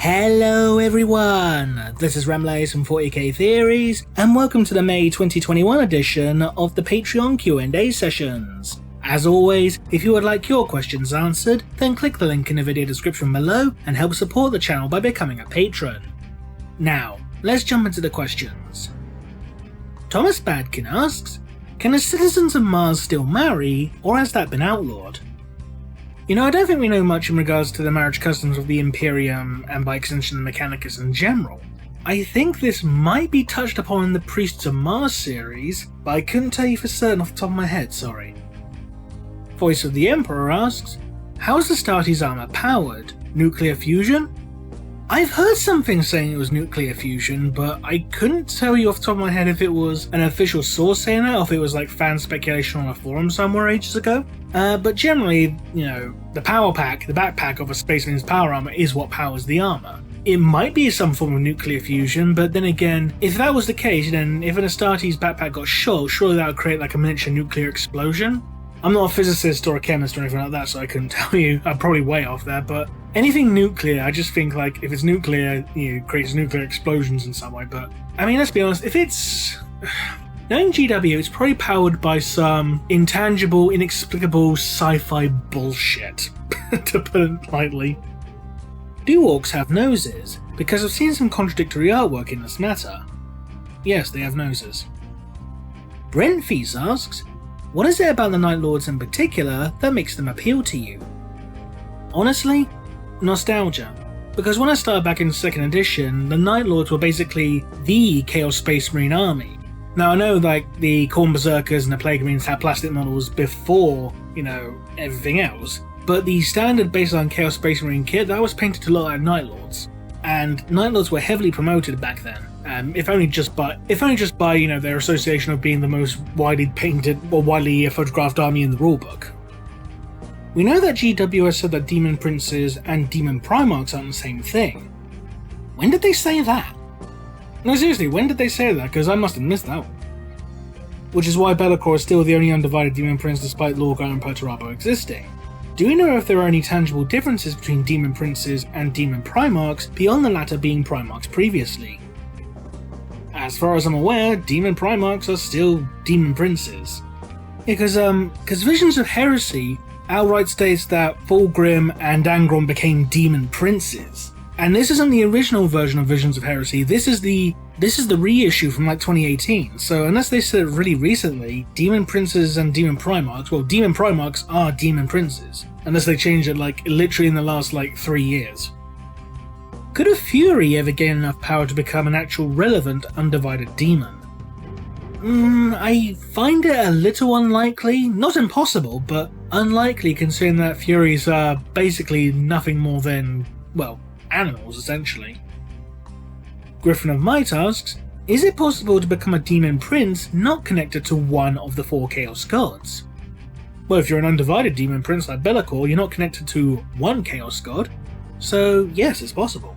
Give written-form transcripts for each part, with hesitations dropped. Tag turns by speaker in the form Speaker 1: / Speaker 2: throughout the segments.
Speaker 1: Hello everyone, this is Remlace from 40k Theories, and welcome to the May 2021 edition of the Patreon Q&A sessions. As always, if you would like your questions answered, then click the link in the video description below and help support the channel by becoming a patron. Now, let's jump into the questions. Thomas Badkin asks, can the citizens of Mars still marry, or has that been outlawed? You know, I don't think we know much in regards to the marriage customs of the Imperium and by extension the Mechanicus in general. I think this might be touched upon in the Priests of Mars series, but I couldn't tell you for certain off the top of my head, sorry. Voice of the Emperor asks, how is the Astartes armor powered? Nuclear fusion? I've heard something saying it was nuclear fusion, but I couldn't tell you off the top of my head if it was an official source saying that or if it was like fan speculation on a forum somewhere ages ago. But generally, you know, the power pack, the backpack of a Space Marine's power armor is what powers the armor. It might be some form of nuclear fusion, but then again, if that was the case, then if an Astartes backpack got shot, surely that would create like a miniature nuclear explosion. I'm not a physicist or a chemist or anything like that, so I couldn't tell you. I'm probably way off there, but anything nuclear, I just think like if it's nuclear, you know, creates nuclear explosions in some way. But I mean, let's be honest, if it's knowing GW, it's probably powered by some intangible, inexplicable sci-fi bullshit, to put it lightly. Do orcs have noses? Because I've seen some contradictory artwork in this matter. Yes, they have noses. Brent Fees asks, what is it about the Night Lords in particular that makes them appeal to you? Honestly, nostalgia. Because when I started back in 2nd edition, the Night Lords were basically the Chaos Space Marine army. Now I know like the Khorne Berserkers and the Plague Marines had plastic models before, you know, everything else, but the standard baseline Chaos Space Marine kit, that was painted to look like Night Lords. And Night Lords were heavily promoted back then. If only just by you know their association of being the most widely painted or widely photographed army in the rulebook. We know that GW has said that Demon Princes and Demon Primarchs aren't the same thing. When did they say that? No, seriously, when did they say that? Because I must have missed that one. Which is why Be'lakor is still the only undivided Demon Prince despite Lorgar and Perturabo existing. Do we know if there are any tangible differences between Demon Princes and Demon Primarchs beyond the latter being Primarchs previously? As far as I'm aware, Demon Primarchs are still Demon Princes. Because Visions of Heresy outright states that Fulgrim and Angron became Demon Princes. And this isn't the original version of Visions of Heresy, this is the reissue from like 2018, so unless they said it really recently, Demon Princes and Demon Primarchs, well, Demon Primarchs are Demon Princes, unless they changed it like literally in the last like 3 years. Could a Fury ever gain enough power to become an actual relevant undivided demon? I find it a little unlikely, not impossible, but unlikely considering that Furies are basically nothing more than, well, animals essentially. Griffin of Might asks, is it possible to become a demon prince not connected to one of the 4 Chaos Gods? Well, if you're an undivided demon prince like Be'lakor, you're not connected to one Chaos God, so yes, it's possible.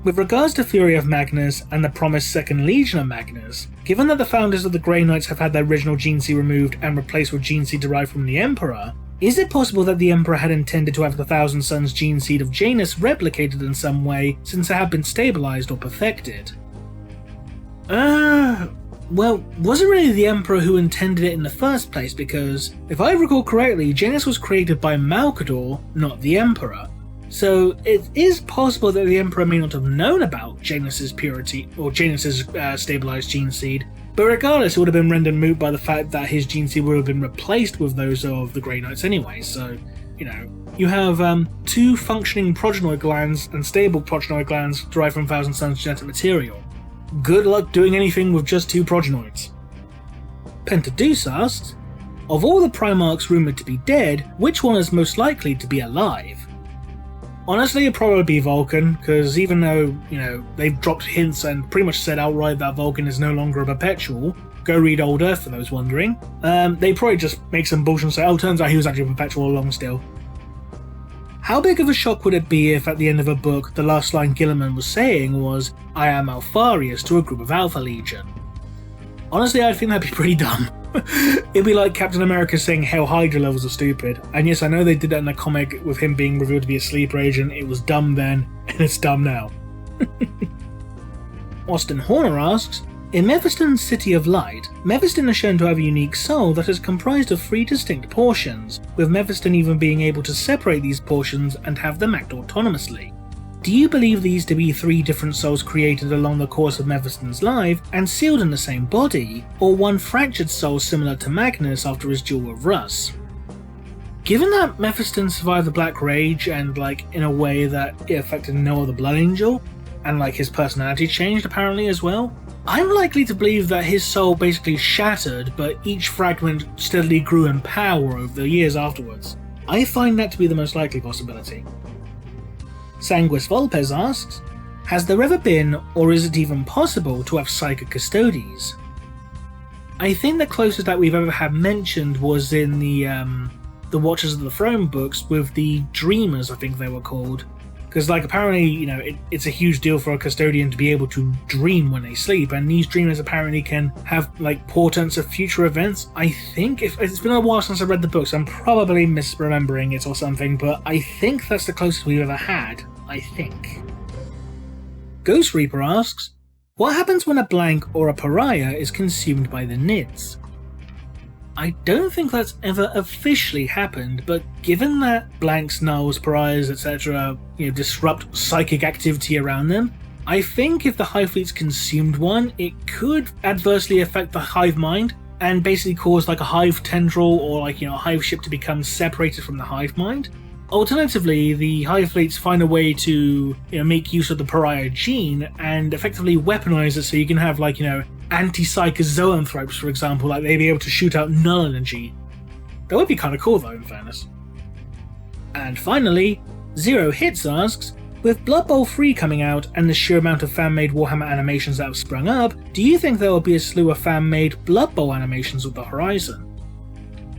Speaker 1: With regards to Fury of Magnus and the promised Second Legion of Magnus, given that the founders of the Grey Knights have had their original Gene Seed removed and replaced with Gene Seed derived from the Emperor, is it possible that the Emperor had intended to have the Thousand Sons Gene Seed of Janus replicated in some way since it had been stabilized or perfected? Well, was it really the Emperor who intended it in the first place? Because, if I recall correctly, Janus was created by Malcador, not the Emperor. So it is possible that the Emperor may not have known about Janus's purity or Janus's stabilized Gene Seed, but regardless it would have been rendered moot by the fact that his Gene Seed would have been replaced with those of the Grey Knights anyway, so, you know, you have 2 functioning progenoid glands and stable progenoid glands derived from Thousand Sons genetic material. Good luck doing anything with just 2 progenoids. Pentadeuce asks, of all the Primarchs rumoured to be dead, which one is most likely to be alive? Honestly, it'd probably be Vulcan, because even though, you know, they've dropped hints and pretty much said outright that Vulcan is no longer a perpetual, go read Old Earth for those wondering, they probably just make some bullshit and say, oh, turns out he was actually a perpetual all along still. How big of a shock would it be if at the end of a book, the last line Gilliman was saying was, I am Alpharius to a group of Alpha Legion? Honestly, I think that'd be pretty dumb. It'd be like Captain America saying Hail Hydra levels are stupid. And yes, I know they did that in the comic with him being revealed to be a sleeper agent. It was dumb then, and it's dumb now. Austin Horner asks, in Mephiston's City of Light, Mephiston is shown to have a unique soul that is comprised of 3 distinct portions, with Mephiston even being able to separate these portions and have them act autonomously. Do you believe these to be 3 different souls created along the course of Mephiston's life and sealed in the same body, or one fractured soul similar to Magnus after his duel with Russ? Given that Mephiston survived the Black Rage and in a way that it affected no other Blood Angel, and his personality changed apparently as well, I'm likely to believe that his soul basically shattered, but each fragment steadily grew in power over the years afterwards. I find that to be the most likely possibility. Sanguis Volpes asks, has there ever been, or is it even possible, to have psychic custodies? I think the closest that we've ever had mentioned was in the Watchers of the Throne books with the Dreamers, I think they were called. Because apparently, it's a huge deal for a custodian to be able to dream when they sleep, and these dreamers apparently can have portents of future events. I think, if it's been a while since I read the books, I'm probably misremembering it or something, but I think that's the closest we've ever had, I think. Ghost Reaper asks, what happens when a blank or a pariah is consumed by the Nids? I don't think that's ever officially happened, but given that blanks, nulls, pariahs, etc. Disrupt psychic activity around them, I think if the Hive Fleet's consumed one, it could adversely affect the Hive Mind and basically cause a Hive Tendril or a Hive ship to become separated from the Hive Mind. Alternatively, the Hive Fleets find a way to make use of the pariah gene and effectively weaponize it so you can have anti-psychic zoanthropes, for example, they'd be able to shoot out null energy. That would be kind of cool though, in fairness. And finally, Zero Hits asks, with Blood Bowl 3 coming out and the sheer amount of fan-made Warhammer animations that have sprung up, do you think there will be a slew of fan-made Blood Bowl animations on the horizon?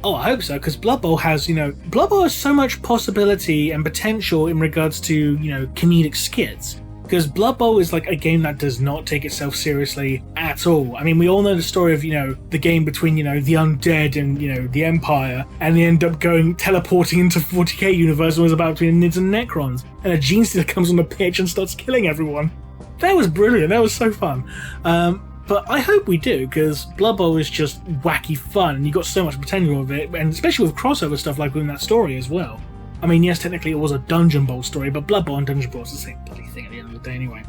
Speaker 1: Oh, I hope so, because Blood Bowl has, Blood Bowl has so much possibility and potential in regards to, comedic skits. Because Blood Bowl is a game that does not take itself seriously at all. I mean, we all know the story of, the game between, the undead and, the Empire, and they end up teleporting into 40k universe and was about between Nids and Necrons, and a Gene Stealer comes on the pitch and starts killing everyone. That was brilliant, that was so fun. But I hope we do, because Blood Bowl is just wacky fun, and you've got so much potential with it, and especially with crossover stuff within that story as well. I mean, yes, technically it was a Dungeon Bowl story, but Blood Bowl and Dungeon Bowl is the same bloody thing at the end of the day anyway.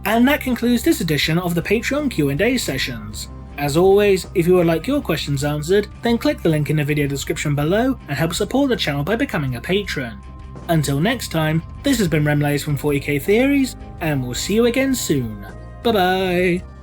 Speaker 1: And that concludes this edition of the Patreon Q&A sessions. As always, if you would like your questions answered, then click the link in the video description below and help support the channel by becoming a patron. Until next time, this has been Remlace from 40k Theories, and we'll see you again soon. Bye bye!